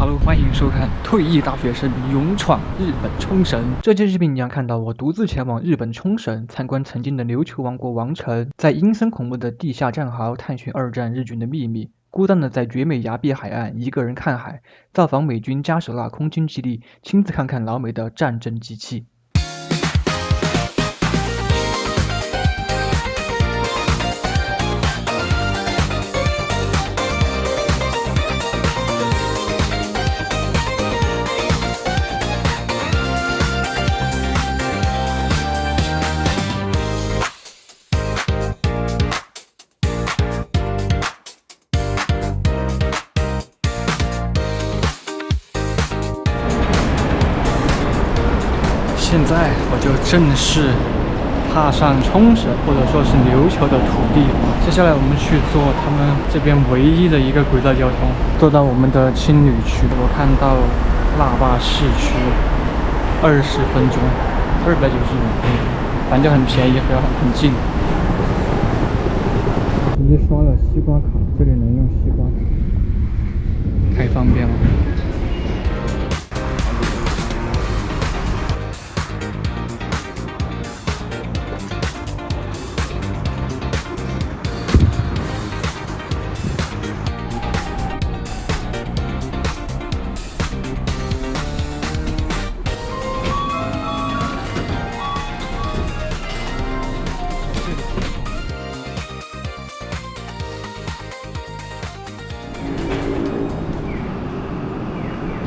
Hello，欢迎收看退役大学生勇闯日本冲绳。这期视频你将看到我独自前往日本冲绳参观曾经的琉球王国王城，在阴森恐怖的地下战壕探寻二战日军的秘密，孤单的在绝美崖壁海岸一个人看海，造访美军加舍纳空军基地，亲自看看老美的战争机器。现在我就正式踏上冲绳或者说是琉球的土地。接下来我们去坐他们这边唯一的一个轨道交通，坐到我们的青旅区。我看到腊八市区20分钟，290日元，反正很便宜，很近。直接刷了西瓜卡，这里能用西瓜卡，太方便了。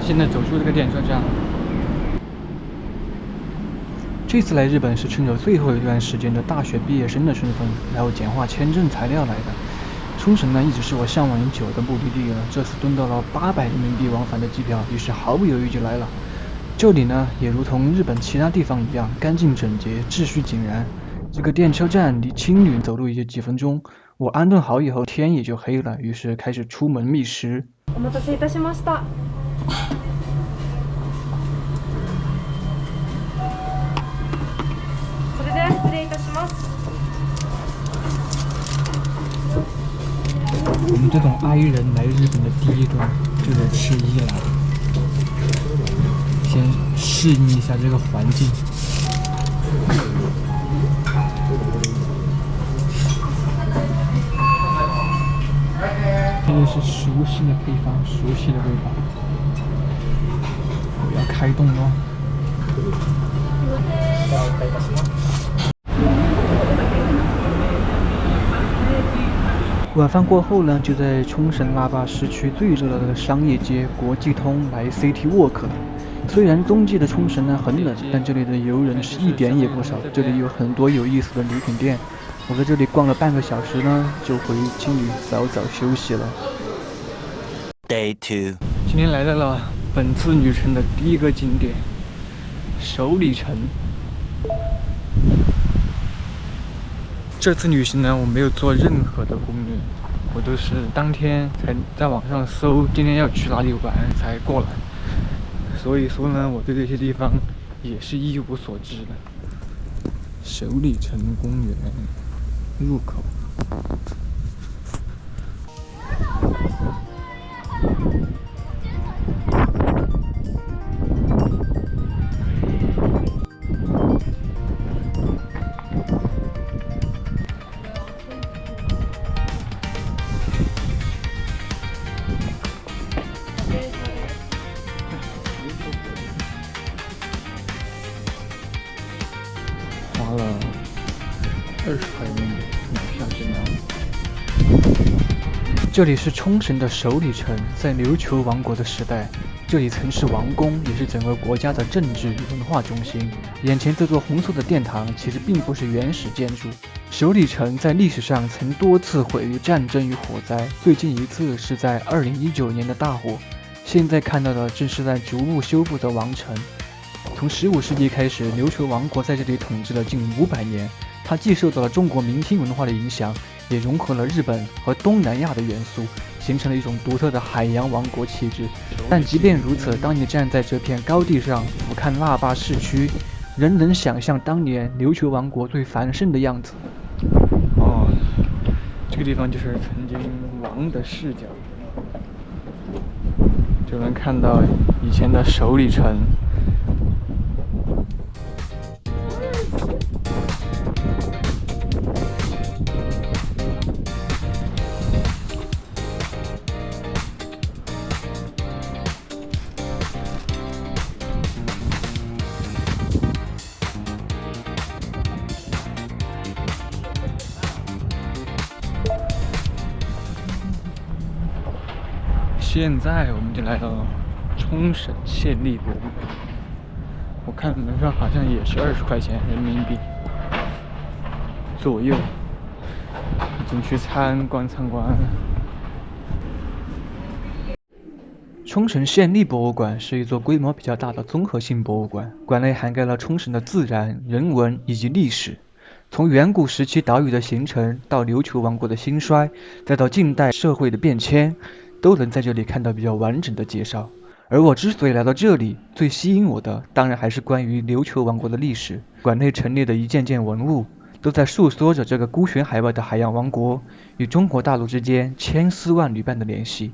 现在走出这个电车站。这次来日本是趁着最后一段时间的大学毕业生的身份，然后简化签证材料来的。冲绳呢一直是我向往已久的目的地了，这次蹲到了800人民币往返的机票，于是毫不犹豫就来了。这里呢也如同日本其他地方一样，干净整洁，秩序井然。这个电车站离青旅走路也就几分钟。我安顿好以后，天也就黑了，于是开始出门觅食。お待たせいたしました。それでは失礼いたします。我们这种 I 人来日本的第一顿就得吃一了，先适应一下这个环境。这个是熟悉的配方，熟悉的味道。我要开动了。晚饭过后呢，就在冲绳腊八市区最热闹的商业街国际通来 City Walk 了。虽然冬季的冲绳呢很冷，但这里的游人是一点也不少。这里有很多有意思的礼品店。我在这里逛了半个小时呢，就回青旅早早休息了。Day 2，今天来到了本次旅程的第一个景点首里城。这次旅行呢，我没有做任何的攻略，我都是当天才在网上搜今天要去哪里玩才过来，所以说呢，我对这些地方也是一无所知的。首里城公园入口。花了20块人民币买票进来。这里是冲绳的首里城，在琉球王国的时代，这里曾是王宫，也是整个国家的政治与文化中心。眼前这座红色的殿堂其实并不是原始建筑。首里城在历史上曾多次毁于战争与火灾，最近一次是在2019年的大火。现在看到的正是在逐步修复的王城。从15世纪开始，琉球王国在这里统治了近500年。它既受到了中国明清文化的影响，也融合了日本和东南亚的元素，形成了一种独特的海洋王国气质。但即便如此，当你站在这片高地上俯瞰腊八市区，仍能想象当年琉球王国最繁盛的样子。哦，这个地方就是曾经王的视角。就能看到以前的首里城。现在我们就来到冲绳县立博物馆，我看门票好像也是20块钱人民币左右，进去参观。冲绳县立博物馆是一座规模比较大的综合性博物馆，馆内涵盖了冲绳的自然、人文以及历史。从远古时期岛屿的形成，到琉球王国的兴衰，再到近代社会的变迁，都能在这里看到比较完整的介绍。而我之所以来到这里，最吸引我的当然还是关于琉球王国的历史。馆内陈列的一件件文物，都在诉说着这个孤悬海外的海洋王国与中国大陆之间千丝万缕般的联系。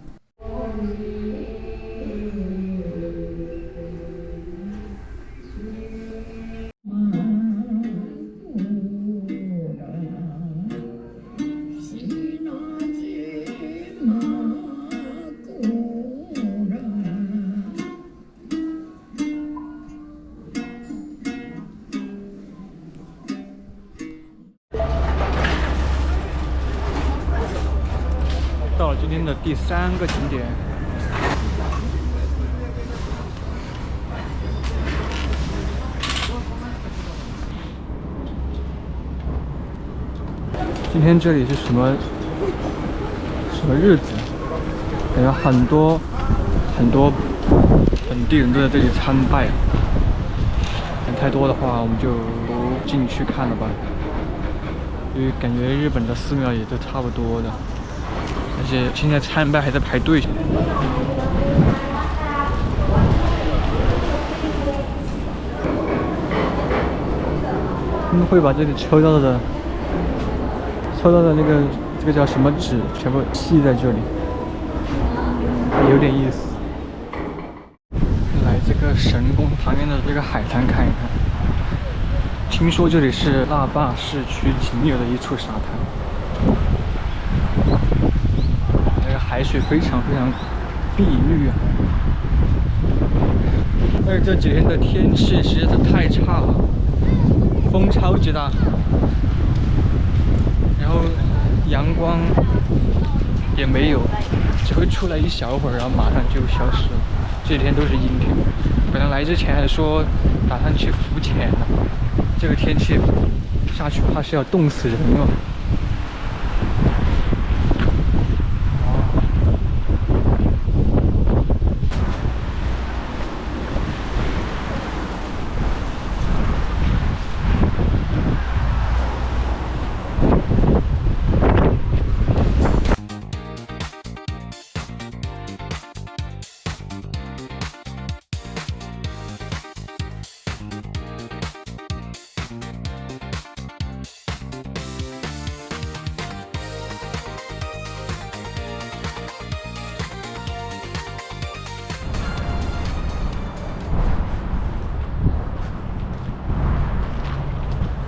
到了今天的第3个景点，今天这里是什么日子？感觉很多本地人都在这里参拜。人太多的话，我们就不进去看了吧，因为感觉日本的寺庙也都差不多的。而且现在参拜还在排队。他们会把这里抽到的那个这个叫什么纸全部系在这里，有点意思。来这个神宫旁边的这个海滩看一看，听说这里是那霸市区仅有的一处沙滩。海水非常碧绿啊，但是这几天的天气实在是太差了，风超级大，然后阳光也没有，只会出来一小会儿，然后马上就消失了。这几天都是阴天，本来来之前还说打算去浮潜的，这个天气下去怕是要冻死人了。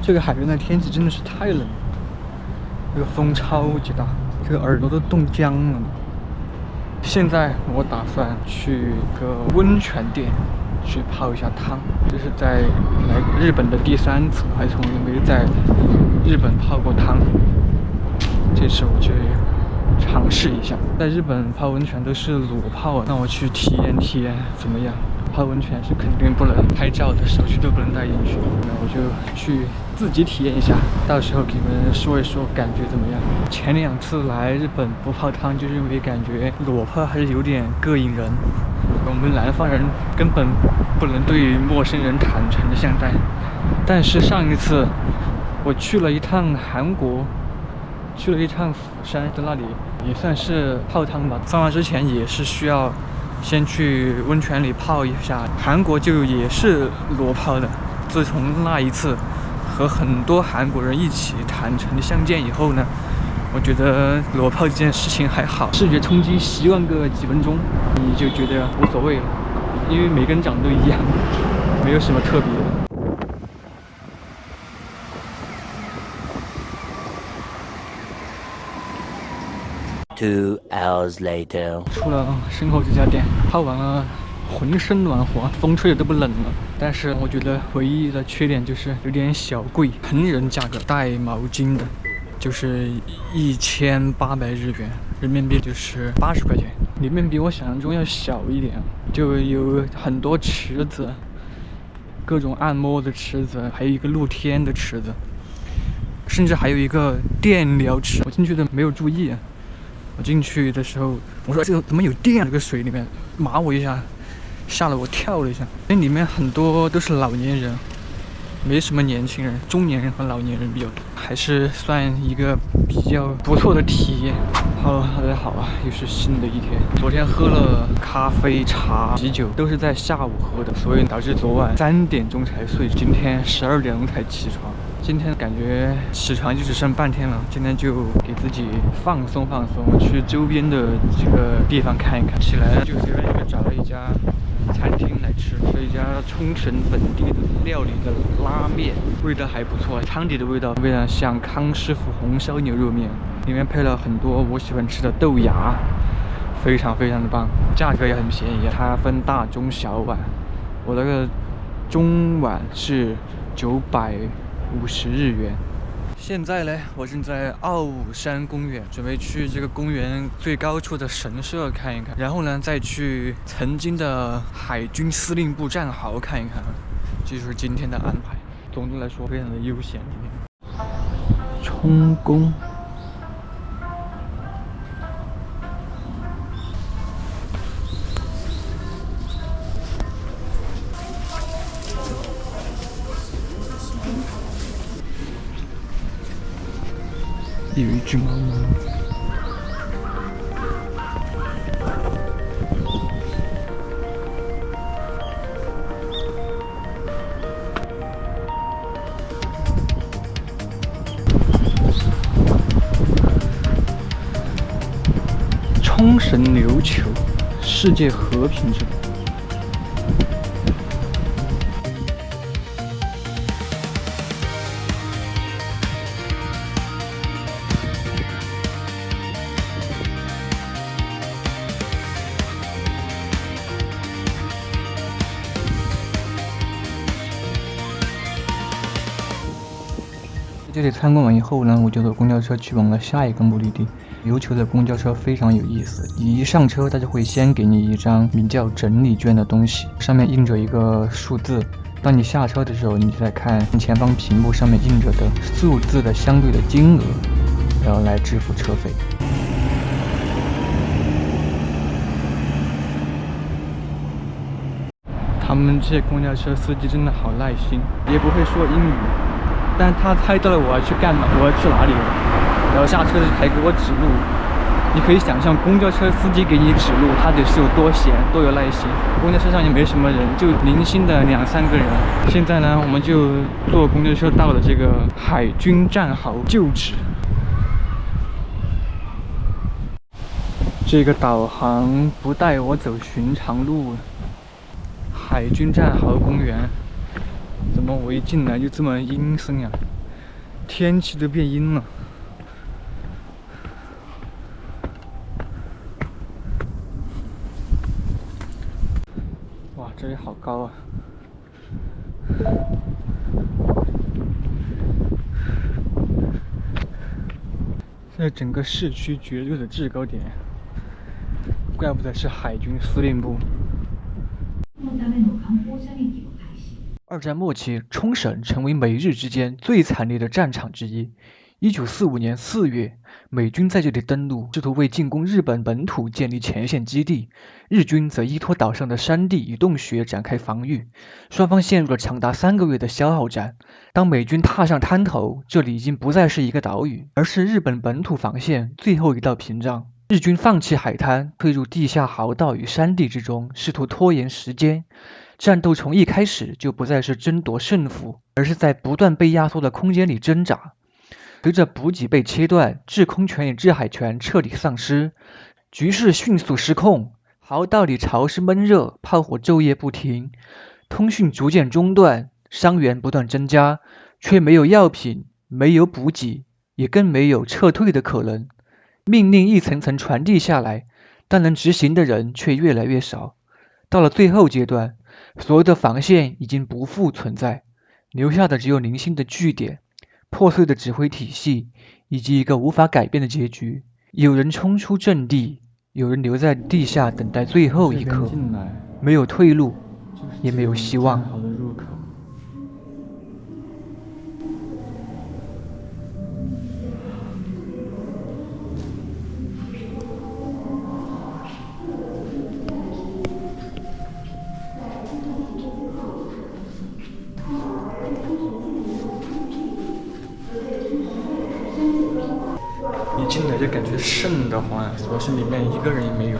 这个海边的天气真的是太冷了，这个风超级大，这个耳朵都冻僵了。现在我打算去一个温泉店去泡一下汤，这是在来日本的第3次，还从来没在日本泡过汤，这次我去尝试一下。在日本泡温泉都是裸泡，那我去体验体验怎么样？泡温泉是肯定不能拍照的，手机都不能带进去，那我就去自己体验一下，到时候给你们说一说感觉怎么样。前2次来日本不泡汤，就是因为感觉裸泡还是有点膈应人，我们南方人根本不能对陌生人坦诚的相待。但是上一次我去了一趟韩国，去了一趟釜山，在那里也算是泡汤吧。上岸之前也是需要先去温泉里泡一下，韩国就也是裸泡的。自从那一次和很多韩国人一起坦诚的相见以后呢，我觉得裸泡这件事情还好，视觉冲击习惯个几分钟，你就觉得无所谓了，因为每个人长得都一样，没有什么特别的。2 hours later. 出了身后这家店，泡完了，浑身暖和，风吹的都不冷了。但是我觉得唯一的缺点就是有点小贵，成人价格带毛巾的，就是1800日元，人民币就是80块钱。里面比我想象中要小一点，就有很多池子，各种按摩的池子，还有一个露天的池子，甚至还有一个电疗池。我进去的没有注意。我进去的时候，我说这个怎么有电？这个水里面麻我一下，吓了我跳了一下。因为里面很多都是老年人，没什么年轻人，中年人和老年人比较多，还是算一个比较不错的体验。好，大家好啊，又是新的一天。昨天喝了咖啡、茶、啤酒，都是在下午喝的，所以导致昨晚3点钟才睡，今天12点钟才起床。今天感觉起床就只剩半天了，今天就给自己放松放松，去周边的这个地方看一看。起来就随便找了一家餐厅来吃了一家冲绳本地的料理的拉面，味道还不错，汤底的味道非常像康师傅红烧牛肉面，里面配了很多我喜欢吃的豆芽，非常非常的棒，价格也很便宜，它分大中小碗，我那个中碗是950日元。现在呢，我正在奥武山公园，准备去这个公园最高处的神社看一看，然后呢，再去曾经的海军司令部战壕看一看。这就是今天的安排。总的来说，非常的悠闲。今天冲宫。有一只猫猫。冲绳琉球，世界和平之母。这里参观完以后呢，我就坐公交车去往了下一个目的地。琉球的公交车非常有意思，你一上车，它就会先给你一张名叫整理券的东西，上面印着一个数字。当你下车的时候，你就在看前方屏幕上面印着的数字的相对的金额，然后来支付车费。他们这些公交车司机真的好耐心，也不会说英语。但他猜到了我要去干嘛，我要去哪里了，然后下车还给我指路。你可以想象公交车司机给你指路，他得是有多闲，多有耐心。公交车上也没什么人，就零星的2-3个人。现在呢，我们就坐公交车到了这个海军战壕旧址。这个导航不带我走寻常路。海军战壕公园。怎么我一进来就这么阴森呀？天气都变阴了。哇，这里好高啊！这整个市区绝对的制高点，怪不得是海军司令部。二战末期，冲绳成为美日之间最惨烈的战场之一。1945年4月，美军在这里登陆，试图为进攻日本本土建立前线基地，日军则依托岛上的山地与洞穴展开防御，双方陷入了长达3个月的消耗战。当美军踏上滩头，这里已经不再是一个岛屿，而是日本本土防线最后一道屏障。日军放弃海滩，退入地下壕道与山地之中，试图拖延时间。战斗从一开始就不再是争夺胜负，而是在不断被压缩的空间里挣扎。随着补给被切断，制空权与制海权彻底丧失，局势迅速失控。壕道里潮湿闷热，炮火昼夜不停，通讯逐渐中断，伤员不断增加，却没有药品，没有补给，也更没有撤退的可能。命令一层层传递下来，但能执行的人却越来越少。到了最后阶段，所有的防线已经不复存在，留下的只有零星的据点、破碎的指挥体系，以及一个无法改变的结局。有人冲出阵地，有人留在地下等待最后一刻，没有退路，也没有希望。一进来就感觉瘆得慌，主要是里面一个人也没有。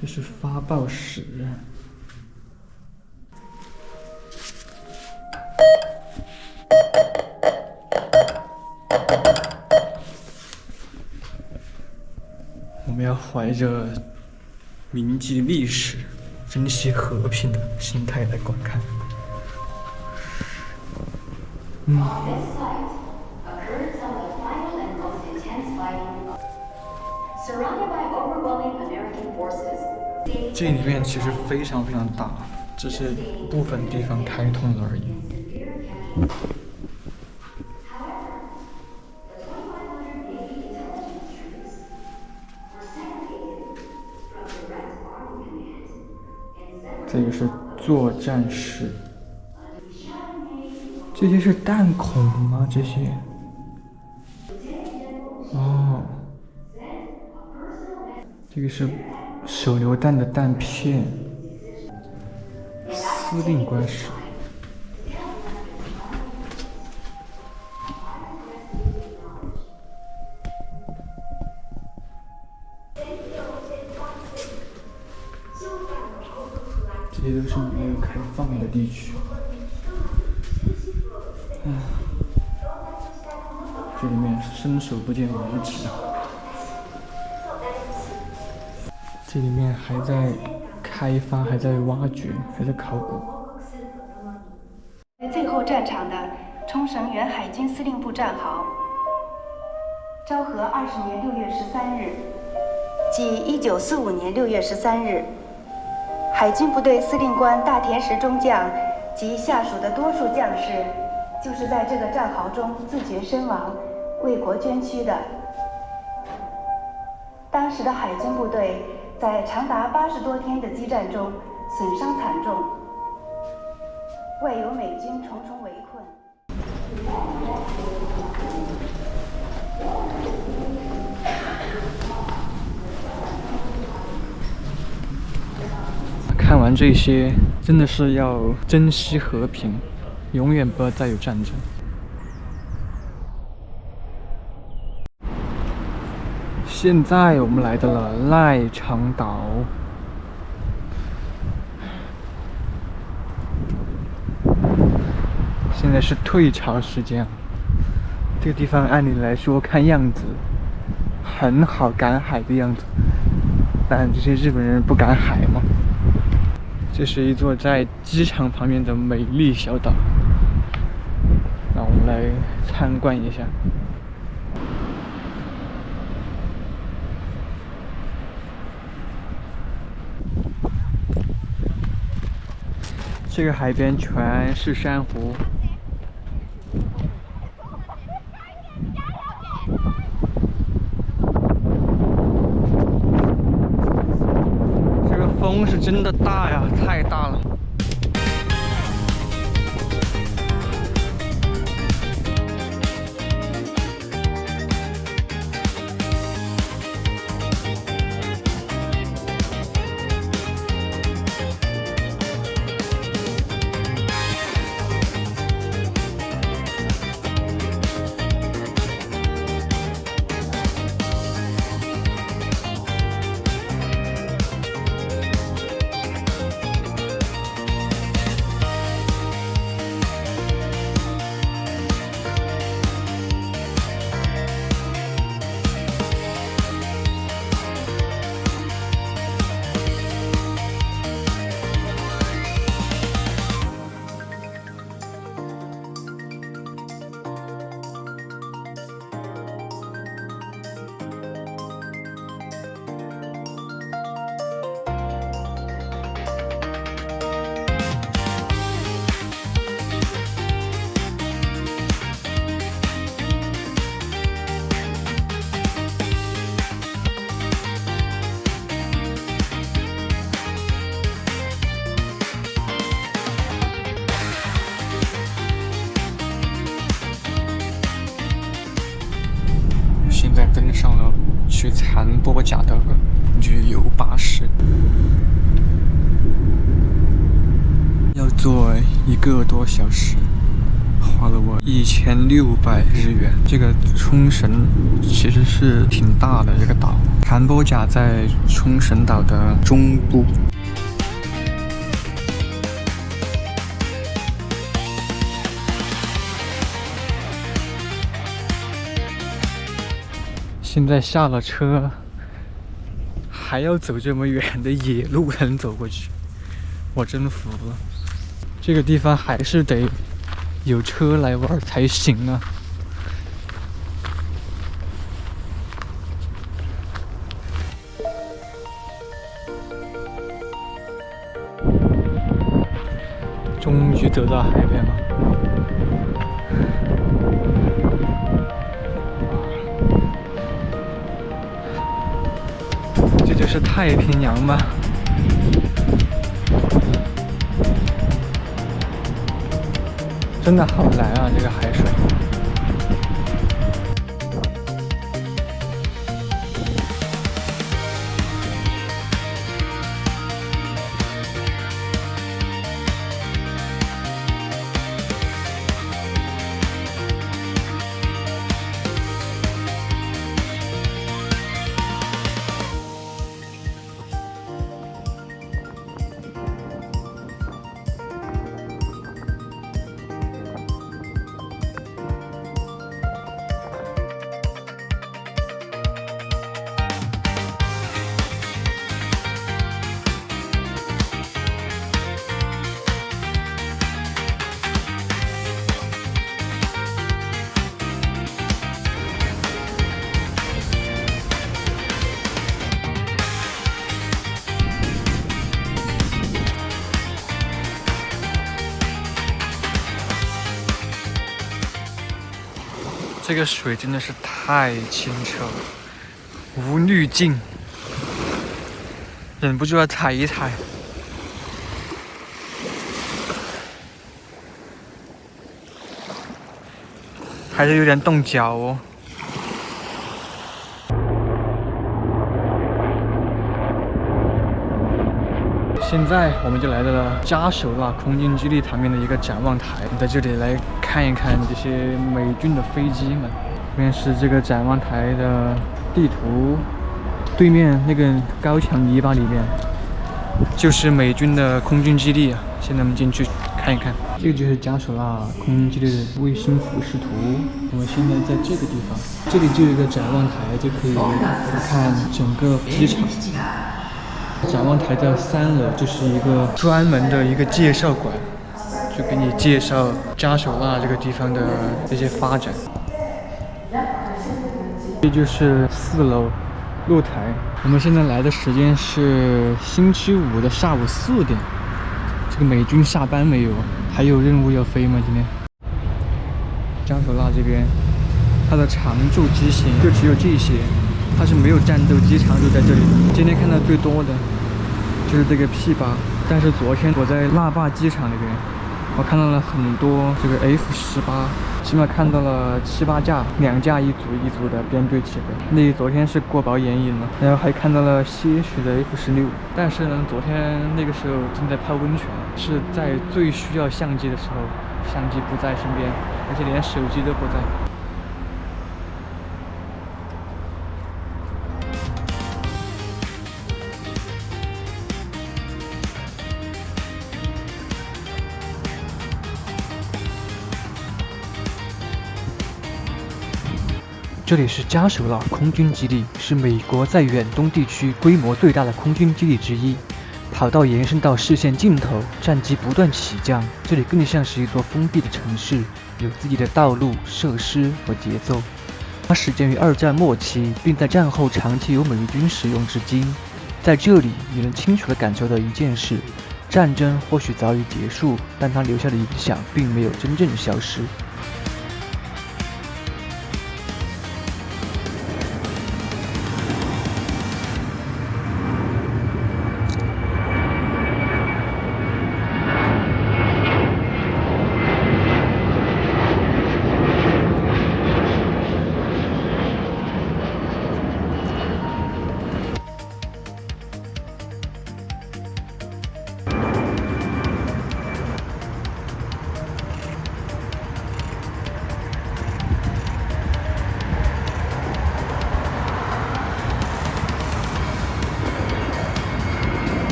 这是发报室。我们要怀着铭记历史、珍惜和平的心态来观看。这里面其实非常非常大，只是部分地方开通了而已。这个是作战室。这些是弹孔吗？这些？哦，这个是手榴弹的弹片。司令官室。这些都是没有开放的地区。这里面伸手不见五指。这里面还在开发，还在挖掘，还在考古。最后战场的冲绳原海军司令部战壕，昭和20年6月13日，即1945年6月13日，海军部队司令官大田石中将及下属的多数将士，就是在这个战壕中自决身亡，为国捐躯的。当时的海军部队在长达80多天的激战中损伤惨重，外有美军重重围困。看完这些，真的是要珍惜和平，永远不要再有战争。现在我们来到了赖长岛，现在是退潮时间。这个地方按理来说看样子很好赶海的样子，但这些日本人不赶海嘛。这是一座在机场旁边的美丽小岛，让我们来参观一下。这个海边全是珊瑚，这个风是真的大呀，太大了。波贾的旅游巴士，要坐1个多小时，花了我1600日元。这个冲绳其实是挺大的一个岛，盘波甲在冲绳岛的中部。现在下了车，还要走这么远的野路才能走过去，我真服了。这个地方还是得有车来玩才行啊。终于走到海边了。这就是太平洋吧。真的好蓝啊，这个海水。这个水真的是太清澈了，无滤镜，忍不住要踩一踩。还是有点冻脚哦。现在我们就来到了加手纳空军基地旁边的一个展望台，在这里来看一看这些美军的飞机们。这边是这个展望台的地图，对面那个高墙泥巴里面就是美军的空军基地啊。现在我们进去看一看，这个就是加手纳空军基地的卫星俯视图。我们现在在这个地方，这里就有一个展望台，就可以看整个机场。展望台的3楼就是一个专门的一个介绍馆，就给你介绍加手纳这个地方的这些发展。这就是4楼露台。我们现在来的时间是星期五的下午4点。这个美军下班没有？还有任务要飞吗？今天？加手纳这边，它的常驻机型就只有这些。它是没有战斗机常驻在这里。今天看到最多的就是这个 P8，但是昨天我在腊坝机场那边，我看到了很多这个 F18，起码看到了7、8架，2架一组一组的编队起飞。那昨天是过饱眼瘾了，然后还看到了些许的 F16，但是呢，昨天那个时候正在泡温泉，是在最需要相机的时候，相机不在身边，而且连手机都不在。这里是加手纳空军基地，是美国在远东地区规模最大的空军基地之一。跑道延伸到视线尽头，战机不断起降。这里更像是一座封闭的城市，有自己的道路、设施和节奏。它始建于2战末期，并在战后长期由美军使用至今。在这里，你能清楚地感受到一件事：战争或许早已结束，但它留下的影响并没有真正消失。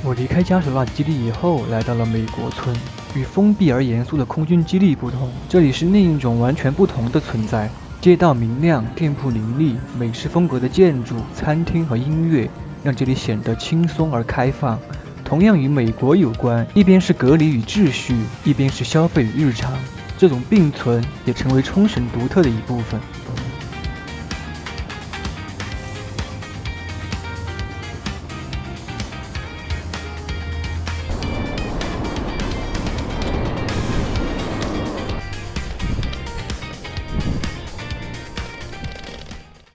我离开加索纳基地以后，来到了美国村。与封闭而严肃的空军基地不同，这里是另一种完全不同的存在。街道明亮，店铺林立，美式风格的建筑、餐厅和音乐让这里显得轻松而开放。同样与美国有关，一边是隔离与秩序，一边是消费与日常，这种并存也成为冲绳独特的一部分。